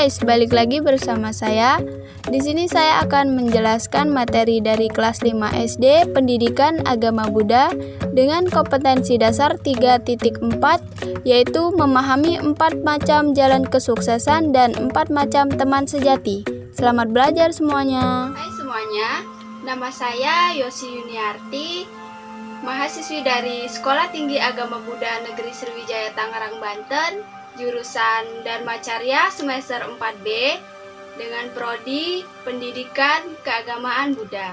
guys, balik lagi bersama saya. Di sini saya akan menjelaskan materi dari kelas 5 SD Pendidikan Agama Buddha dengan kompetensi dasar 3.4, yaitu memahami 4 macam jalan kesuksesan dan 4 macam teman sejati. Selamat belajar semuanya. Hai semuanya, nama saya Yosi Yuniarti, mahasiswi dari Sekolah Tinggi Agama Buddha Negeri Sriwijaya Tangerang, Banten, jurusan Dharma Carya semester 4B dengan prodi Pendidikan Keagamaan Buddha.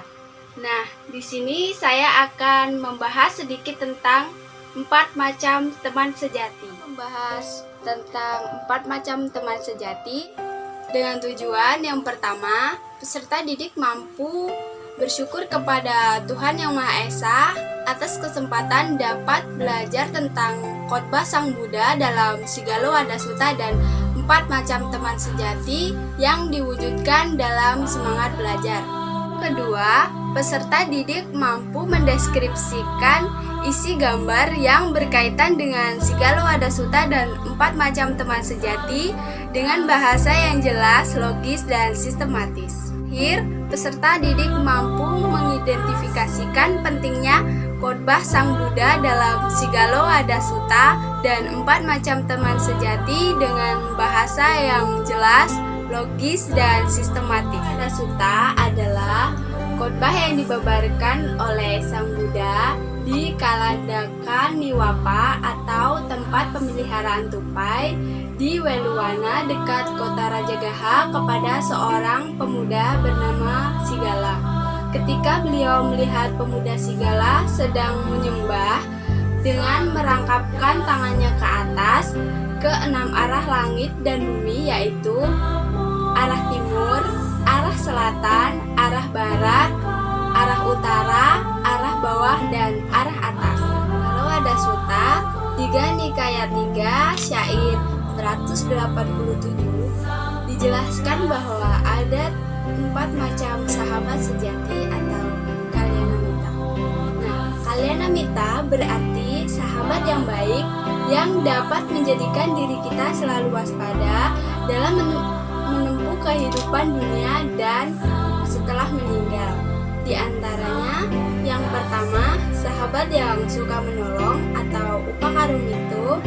Nah, di sini saya akan membahas sedikit tentang 4 macam teman sejati. Membahas tentang 4 macam teman sejati dengan tujuan yang pertama, peserta didik mampu bersyukur kepada Tuhan Yang Maha Esa atas kesempatan dapat belajar tentang khotbah Sang Buddha dalam Sigalo Wada Sutta dan 4 macam teman sejati yang diwujudkan dalam semangat belajar. Kedua, peserta didik mampu mendeskripsikan isi gambar yang berkaitan dengan Sigalo Wada Sutta dan 4 macam teman sejati dengan bahasa yang jelas, logis, dan sistematis. Akhir, peserta didik mampu mengidentifikasikan pentingnya khotbah Sang Buddha dalam Sigalo Wada Sutta dan 4 macam teman sejati dengan bahasa yang jelas, logis, dan sistematis. Wada Sutta adalah khotbah yang dibabarkan oleh Sang Buddha di Kalandaka Niwapa atau tempat pemeliharaan tupai di Weluwana dekat kota Rajagaha kepada seorang pemuda bernama Sigala. Ketika beliau melihat pemuda Sigala sedang menyembah dengan merangkapkan tangannya ke atas ke 6 arah langit dan bumi, yaitu arah timur, arah selatan, arah barat, arah utara, arah bawah, dan arah atas. Kalau ada Sutta 3 Nikaya 3 syair 187 dijelaskan bahwa ada 4 macam sahabat sejati atau kalyanamita. Nah, kalyanamita berarti sahabat yang baik yang dapat menjadikan diri kita selalu waspada dalam menempuh kehidupan dunia dan setelah meninggal. Di antaranya, yang pertama, sahabat yang suka menolong atau upakarumito.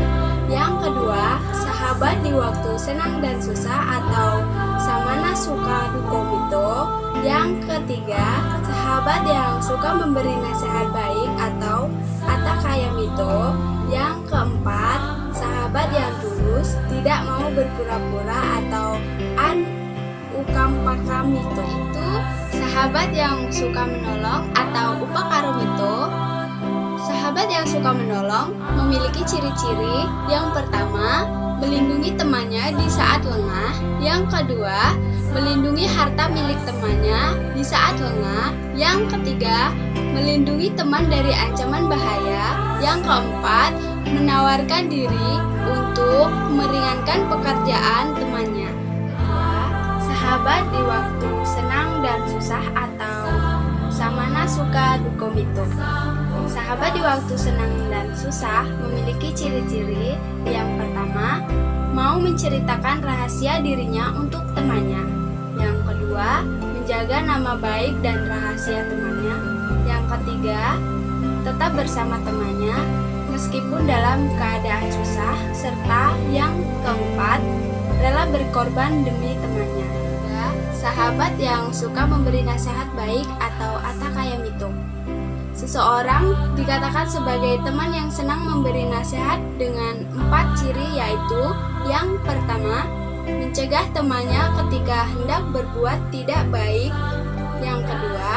Yang kedua, sahabat di waktu senang dan susah atau samana suka dukomito. Yang ketiga, sahabat yang suka memberi nasihat baik atau atakayamito. Yang keempat, sahabat yang tulus, tidak mau berpura-pura atau ukampakamito. Itu sahabat yang suka menolong atau upakarumito. Sahabat yang suka menolong memiliki ciri-ciri. Yang pertama, melindungi temannya di saat lengah. Yang kedua, melindungi harta milik temannya di saat lengah. Yang ketiga, melindungi teman dari ancaman bahaya. Yang keempat, menawarkan diri untuk meringankan pekerjaan temannya. Sahabat di waktu senang dan susah atau samana suka dukomito. Sahabat di waktu senang dan susah memiliki ciri-ciri. Yang pertama, mau menceritakan rahasia dirinya untuk temannya. Yang kedua, menjaga nama baik dan rahasia temannya. Yang ketiga, tetap bersama temannya meskipun dalam keadaan susah. Serta yang keempat, rela berkorban demi temannya. Sahabat yang suka memberi nasihat baik atau atakayamito. Seseorang dikatakan sebagai teman yang senang memberi nasihat dengan 4 ciri, yaitu yang pertama, mencegah temannya ketika hendak berbuat tidak baik. Yang kedua,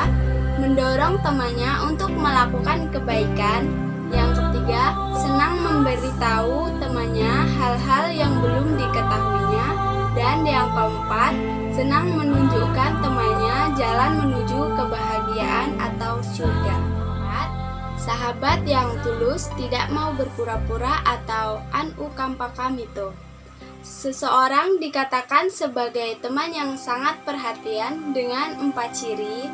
mendorong temannya untuk melakukan kebaikan. Yang ketiga, senang memberitahu temannya hal-hal yang belum diketahuinya. Dan yang keempat, senang menunjukkan temannya jalan menuju kebahagiaan atau surga. Sahabat yang tulus, tidak mau berpura-pura atau anukampakamito. Seseorang dikatakan sebagai teman yang sangat perhatian dengan 4 ciri,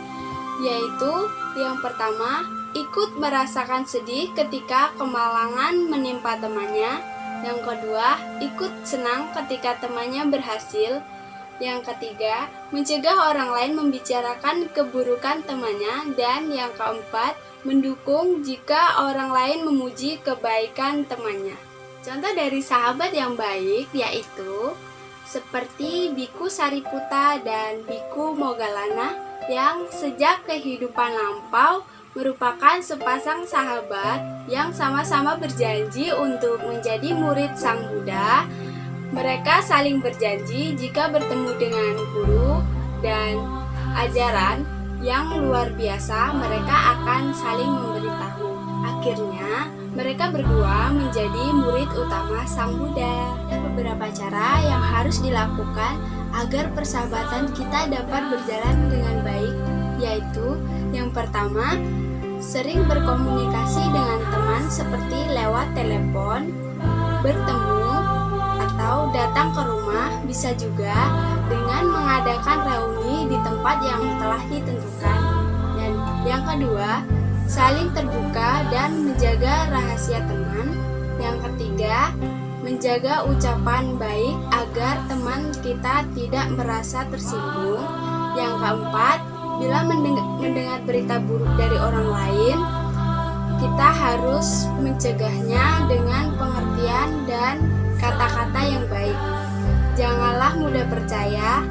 yaitu yang pertama, ikut merasakan sedih ketika kemalangan menimpa temannya. Yang kedua, ikut senang ketika temannya berhasil. Yang ketiga, mencegah orang lain membicarakan keburukan temannya. Dan yang keempat, mendukung jika orang lain memuji kebaikan temannya. Contoh dari sahabat yang baik yaitu seperti Biku Sariputta dan Biku Moggallana yang sejak kehidupan lampau merupakan sepasang sahabat yang sama-sama berjanji untuk menjadi murid Sang Buddha. Mereka saling berjanji jika bertemu dengan guru dan ajaran yang luar biasa, mereka akan saling memberitahu. Akhirnya, mereka berdua menjadi murid utama Sang Buddha. Ada beberapa cara yang harus dilakukan agar persahabatan kita dapat berjalan dengan baik, yaitu yang pertama, sering berkomunikasi dengan teman seperti lewat telepon, bertemu, atau datang ke rumah. Bisa juga dengan mengadakan reuni di tempat yang telah ditentukan. Dan yang kedua, saling terbuka dan menjaga rahasia teman. Yang ketiga, menjaga ucapan baik agar teman kita tidak merasa tersinggung. Yang keempat, bila mendengar berita buruk dari orang lain, kita harus mencegahnya dengan pengertian dan kata-kata yang baik. Janganlah mudah percaya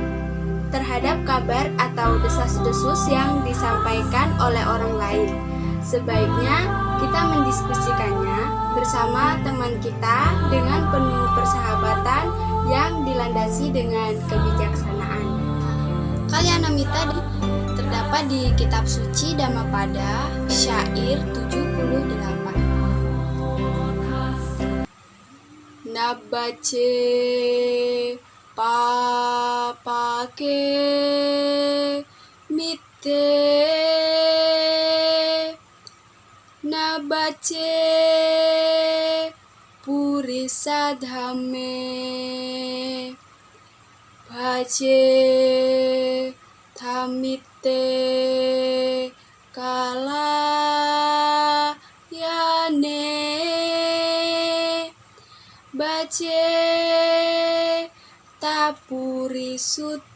terhadap kabar atau desas-desus yang disampaikan oleh orang lain. Sebaiknya kita mendiskusikannya bersama teman kita dengan penuh persahabatan yang dilandasi dengan kebijaksanaan. Kalyanamitta terdapat di kitab suci Dhammapada, syair 78. Nabbace papake mitte nabbace purisa dhamme bace thamitte kalayane bace tapuri sutamenti.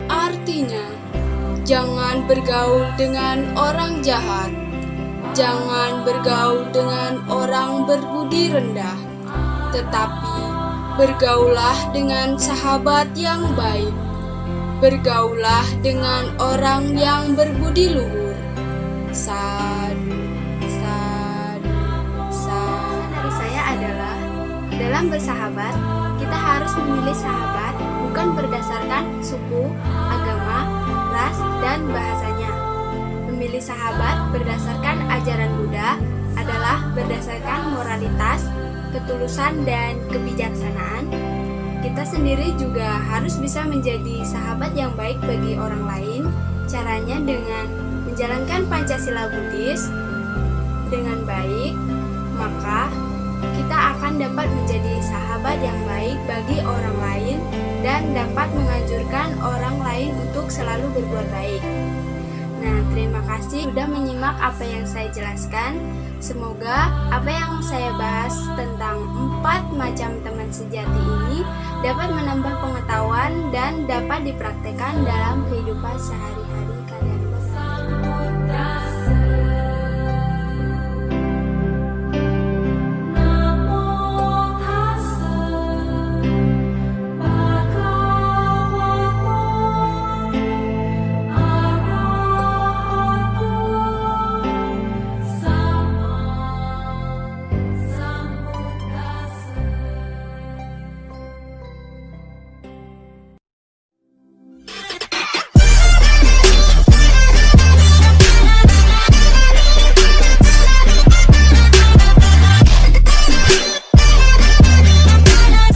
Artinya, jangan bergaul dengan orang jahat, jangan bergaul dengan orang berbudi rendah, tetapi bergaulah dengan sahabat yang baik, bergaulah dengan orang yang berbudi luhur. Sadu, sadu, sadu. Dari saya adalah, dalam bersahabat, kita harus memilih sahabat bukan berdasarkan suku, agama, ras, dan bahasanya. Memilih sahabat berdasarkan ajaran Buddha adalah berdasarkan moralitas, ketulusan, dan kebijaksanaan. Kita sendiri juga harus bisa menjadi sahabat yang baik bagi orang lain. Caranya dengan menjalankan Pancasila Buddhis dengan baik, maka kita akan dapat menjadi sahabat yang baik bagi orang lain dan dapat menganjurkan orang lain untuk selalu berbuat baik. Nah, terima kasih sudah menyimak apa yang saya jelaskan. Semoga apa yang saya bahas tentang 4 macam teman sejati ini dapat menambah pengetahuan dan dapat dipraktekkan dalam kehidupan sehari-hari.